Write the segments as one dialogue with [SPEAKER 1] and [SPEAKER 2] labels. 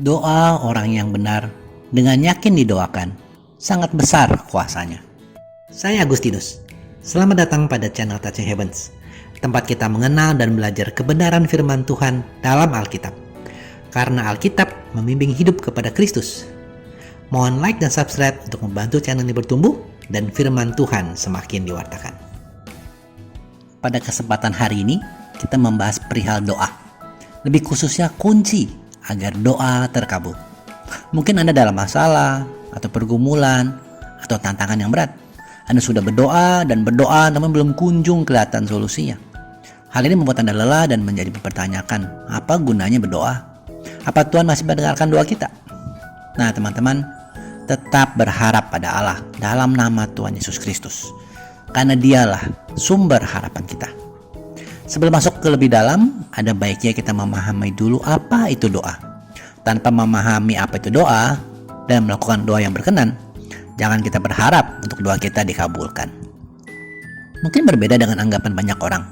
[SPEAKER 1] Doa orang yang benar dengan yakin didoakan sangat besar kuasanya. Saya Agustinus. Selamat datang pada channel Touching Heavens, tempat kita mengenal dan belajar kebenaran firman Tuhan dalam Alkitab. Karena Alkitab membimbing hidup kepada Kristus. Mohon like dan subscribe untuk membantu channel ini bertumbuh dan firman Tuhan semakin diwartakan. Pada kesempatan hari ini, kita membahas perihal doa. Lebih khususnya kunci agar doa terkabul. Mungkin Anda dalam masalah, atau pergumulan, atau tantangan yang berat. Anda sudah berdoa dan berdoa namun belum kunjung kelihatan solusinya. Hal ini membuat Anda lelah dan menjadi mempertanyakan, apa gunanya berdoa? Apa Tuhan masih mendengarkan doa kita? Nah teman-teman, tetap berharap pada Allah dalam nama Tuhan Yesus Kristus. Karena dialah sumber harapan kita. Sebelum masuk ke lebih dalam, ada baiknya kita memahami dulu apa itu doa. Tanpa memahami apa itu doa dan melakukan doa yang berkenan, jangan kita berharap untuk doa kita dikabulkan. Mungkin berbeda dengan anggapan banyak orang.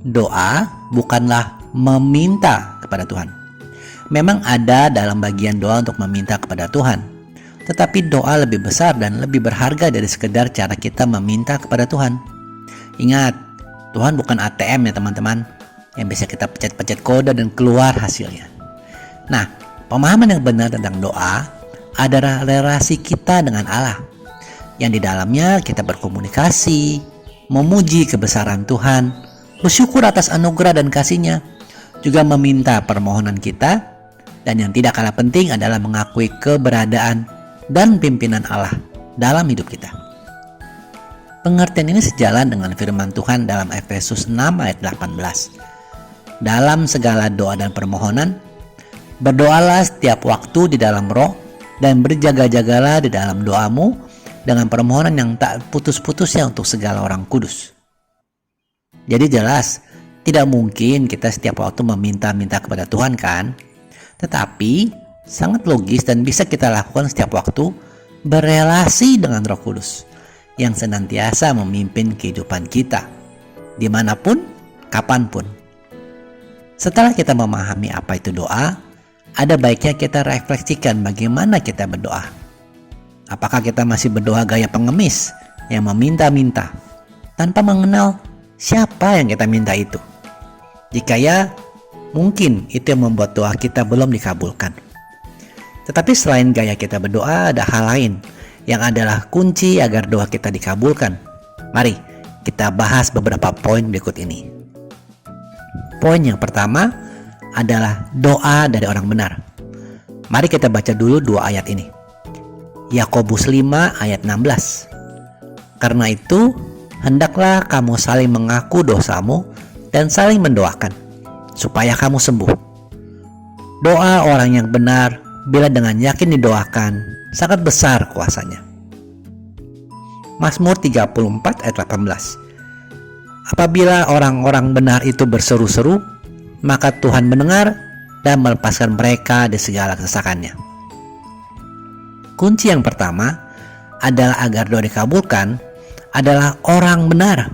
[SPEAKER 1] Doa bukanlah meminta kepada Tuhan. Memang ada dalam bagian doa untuk meminta kepada Tuhan. Tetapi doa lebih besar dan lebih berharga dari sekedar cara kita meminta kepada Tuhan. Ingat, Tuhan bukan ATM ya teman-teman, yang bisa kita pencet-pencet kode dan keluar hasilnya. Nah, pemahaman yang benar tentang doa adalah relasi kita dengan Allah, yang di dalamnya kita berkomunikasi, memuji kebesaran Tuhan, bersyukur atas anugerah dan kasih-Nya, juga meminta permohonan kita, dan yang tidak kalah penting adalah mengakui keberadaan dan pimpinan Allah dalam hidup kita. Pengertian ini sejalan dengan firman Tuhan dalam Efesus 6 ayat 18. Dalam segala doa dan permohonan, berdoalah setiap waktu di dalam roh dan berjaga-jagalah di dalam doamu dengan permohonan yang tak putus-putusnya untuk segala orang kudus. Jadi jelas, tidak mungkin kita setiap waktu meminta-minta kepada Tuhan kan? Tetapi sangat logis dan bisa kita lakukan setiap waktu berelasi dengan Roh Kudus yang senantiasa memimpin kehidupan kita, dimanapun, kapanpun. Setelah kita memahami apa itu doa, ada baiknya kita refleksikan bagaimana kita berdoa. Apakah kita masih berdoa gaya pengemis yang meminta-minta, tanpa mengenal siapa yang kita minta itu? Jika ya, mungkin itu yang membuat doa kita belum dikabulkan. Tetapi selain gaya kita berdoa, ada hal lain yang adalah kunci agar doa kita dikabulkan. Mari kita bahas beberapa poin berikut ini. Poin yang pertama adalah doa dari orang benar. Mari kita baca dulu dua ayat ini. Yakobus 5 ayat 16. Karena itu, hendaklah kamu saling mengaku dosamu dan saling mendoakan, supaya kamu sembuh. Doa orang yang benar, bila dengan yakin didoakan, sangat besar kuasanya. Mazmur 34 ayat 18. Apabila orang-orang benar itu berseru-seru, maka Tuhan mendengar dan melepaskan mereka di segala kesesakannya. Kunci yang pertama adalah agar doa dikabulkan adalah orang benar.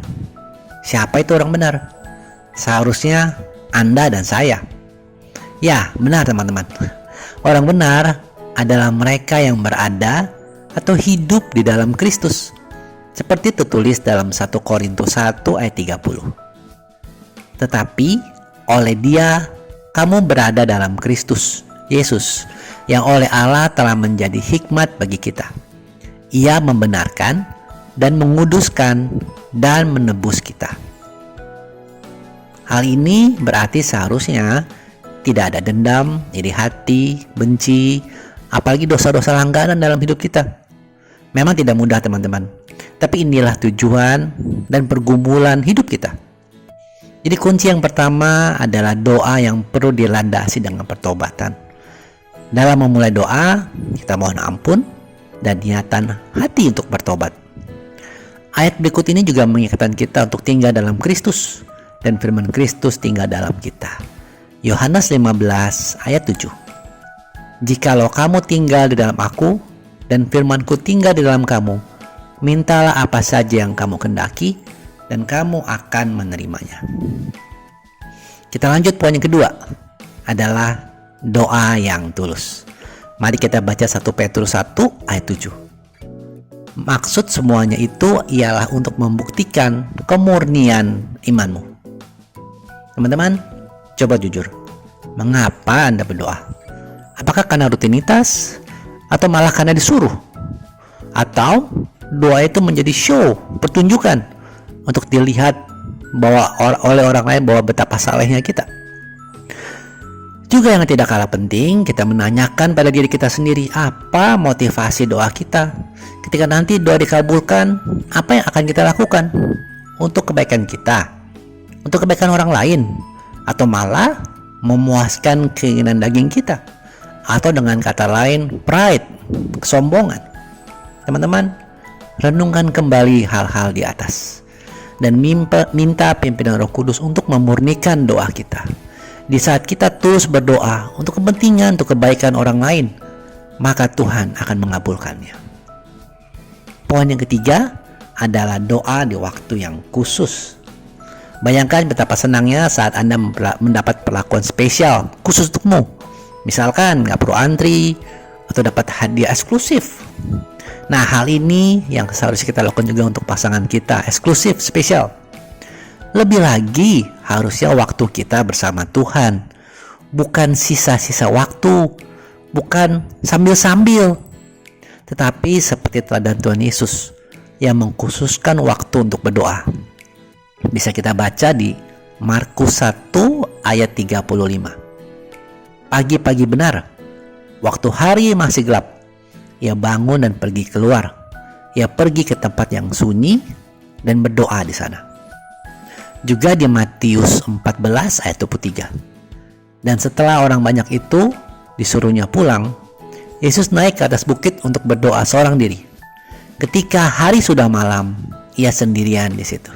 [SPEAKER 1] Siapa itu orang benar? Seharusnya Anda dan saya. Ya, benar teman-teman. Orang benar adalah mereka yang berada atau hidup di dalam Kristus, seperti tertulis dalam 1 Korintus 1 ayat 30. Tetapi oleh Dia kamu berada dalam Kristus Yesus, yang oleh Allah telah menjadi hikmat bagi kita. Ia membenarkan dan menguduskan dan menebus kita. Hal ini berarti seharusnya tidak ada dendam, iri hati, benci, apalagi dosa-dosa langganan dalam hidup kita. Memang tidak mudah teman-teman, tapi inilah tujuan dan pergumulan hidup kita. Jadi kunci yang pertama adalah doa yang perlu dilandasi dengan pertobatan. Dalam memulai doa, kita mohon ampun dan niatan hati untuk bertobat. Ayat berikut ini juga mengingatkan kita untuk tinggal dalam Kristus, dan firman Kristus tinggal dalam kita. Yohanes 15 ayat 7. Jikalau kamu tinggal di dalam aku, dan firman-Ku tinggal di dalam kamu, mintalah apa saja yang kamu kehendaki, dan kamu akan menerimanya. Kita lanjut poin yang kedua, adalah doa yang tulus. Mari kita baca 1 Petrus 1 ayat 7. Maksud semuanya itu ialah untuk membuktikan kemurnian imanmu. Teman-teman, coba jujur. Mengapa Anda berdoa? Apakah karena rutinitas? Atau malah karena disuruh? Atau doa itu menjadi show, pertunjukan untuk dilihat oleh orang lain bahwa betapa salehnya kita? Juga yang tidak kalah penting, kita menanyakan pada diri kita sendiri, apa motivasi doa kita? Ketika nanti doa dikabulkan, apa yang akan kita lakukan? Untuk kebaikan kita? Untuk kebaikan orang lain? Atau malah memuaskan keinginan daging kita? Atau dengan kata lain, pride, kesombongan? Teman-teman, renungkan kembali hal-hal di atas. Dan minta pimpinan Roh Kudus untuk memurnikan doa kita. Di saat kita terus berdoa untuk kepentingan, untuk kebaikan orang lain, maka Tuhan akan mengabulkannya. Poin yang ketiga adalah doa di waktu yang khusus. Bayangkan betapa senangnya saat Anda mendapat perlakuan spesial khusus untukmu. Misalkan nggak perlu antri atau dapat hadiah eksklusif. Nah, hal ini yang seharusnya kita lakukan juga untuk pasangan kita, eksklusif, spesial. Lebih lagi, harusnya waktu kita bersama Tuhan, bukan sisa-sisa waktu, bukan sambil-sambil, tetapi seperti teladan Tuhan Yesus yang mengkhususkan waktu untuk berdoa. Bisa kita baca di Markus 1 ayat 35. Pagi-pagi benar, waktu hari masih gelap, ia bangun dan pergi keluar. Ia pergi ke tempat yang sunyi dan berdoa di sana. Juga di Matius 14 ayat 23. Dan setelah orang banyak itu disuruhnya pulang, Yesus naik ke atas bukit untuk berdoa seorang diri. Ketika hari sudah malam, ia sendirian di situ.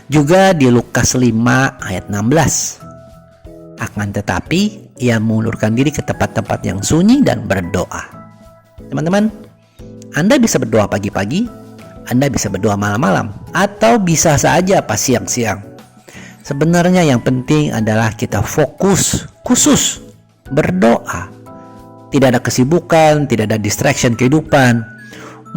[SPEAKER 1] Juga di Lukas 5 ayat 16. Akan tetapi ia mengulurkan diri ke tempat-tempat yang sunyi dan berdoa. Teman-teman, Anda bisa berdoa pagi-pagi, Anda bisa berdoa malam-malam, atau bisa saja pas siang-siang. Sebenarnya yang penting adalah kita fokus, khusus berdoa. Tidak ada kesibukan, tidak ada distraction kehidupan.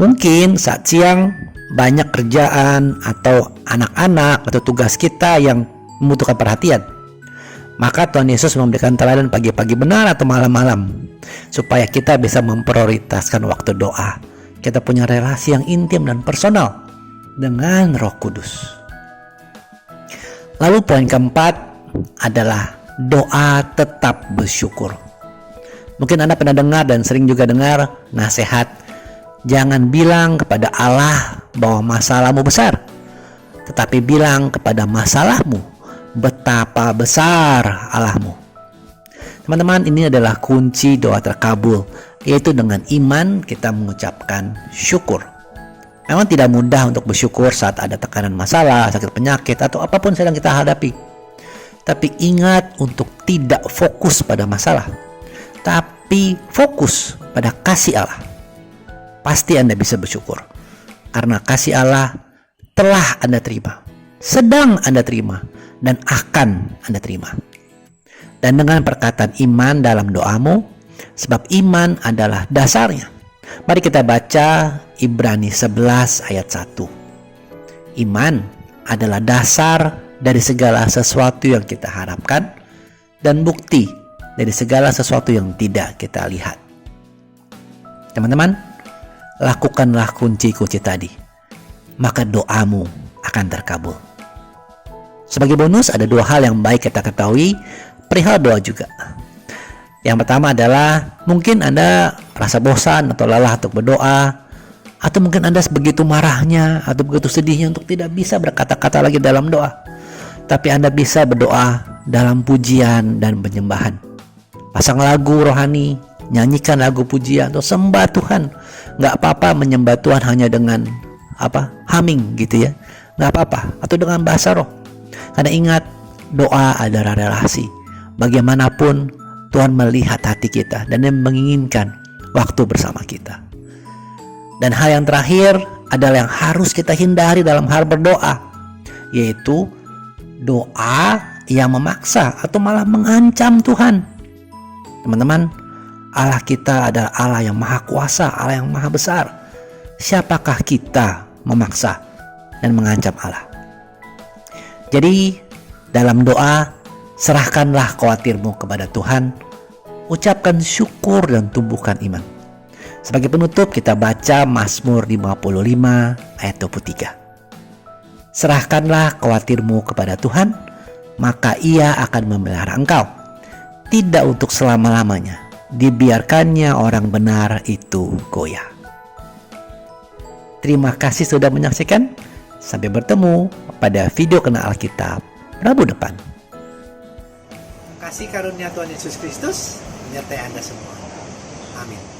[SPEAKER 1] Mungkin saat siang banyak kerjaan atau anak-anak atau tugas kita yang membutuhkan perhatian. Maka Tuhan Yesus memberikan teladan pagi-pagi benar atau malam-malam, supaya kita bisa memprioritaskan waktu doa. Kita punya relasi yang intim dan personal dengan Roh Kudus. Lalu poin keempat adalah doa tetap bersyukur. Mungkin Anda pernah dengar dan sering juga dengar nasihat, jangan bilang kepada Allah bahwa masalahmu besar, tetapi bilang kepada masalahmu betapa besar Allahmu. Teman-teman, ini adalah kunci doa terkabul, yaitu dengan iman kita mengucapkan syukur. Memang tidak mudah untuk bersyukur saat ada tekanan masalah, sakit penyakit, atau apapun sedang kita hadapi. Tapi ingat untuk tidak fokus pada masalah, tapi fokus pada kasih Allah. Pasti Anda bisa bersyukur, karena kasih Allah telah Anda terima, sedang Anda terima, dan akan Anda terima. Dan dengan perkataan iman dalam doamu, sebab iman adalah dasarnya. Mari kita baca Ibrani 11 ayat 1. Iman adalah dasar dari segala sesuatu yang kita harapkan dan bukti dari segala sesuatu yang tidak kita lihat. Teman-teman, lakukanlah kunci-kunci tadi, maka doamu akan terkabul. Sebagai bonus, ada dua hal yang baik kita ketahui perihal doa juga. Yang pertama adalah mungkin Anda merasa bosan atau lelah untuk berdoa, atau mungkin Anda begitu marahnya atau begitu sedihnya untuk tidak bisa berkata-kata lagi dalam doa. Tapi Anda bisa berdoa dalam pujian dan penyembahan. Pasang lagu rohani, nyanyikan lagu pujian atau sembah Tuhan. Nggak apa-apa menyembah Tuhan hanya dengan humming gitu ya, nggak apa-apa, atau dengan bahasa roh. Karena ingat, doa adalah relasi. Bagaimanapun Tuhan melihat hati kita dan Dia menginginkan waktu bersama kita. Dan hal yang terakhir adalah yang harus kita hindari dalam hal berdoa, yaitu doa yang memaksa atau malah mengancam Tuhan. Teman-teman, Allah kita adalah Allah yang maha kuasa, Allah yang maha besar. Siapakah kita memaksa dan mengancam Allah? Jadi dalam doa, serahkanlah khawatirmu kepada Tuhan, ucapkan syukur dan tumbuhkan iman. Sebagai penutup kita baca Mazmur 55 ayat 23. Serahkanlah khawatirmu kepada Tuhan, maka Ia akan memelihara engkau. Tidak untuk selama-lamanya, dibiarkannya orang benar itu goyah. Terima kasih sudah menyaksikan. Sampai bertemu pada video Kenal Alkitab Rabu depan. Kasih karunia Tuhan Yesus Kristus menyertai Anda semua. Amin.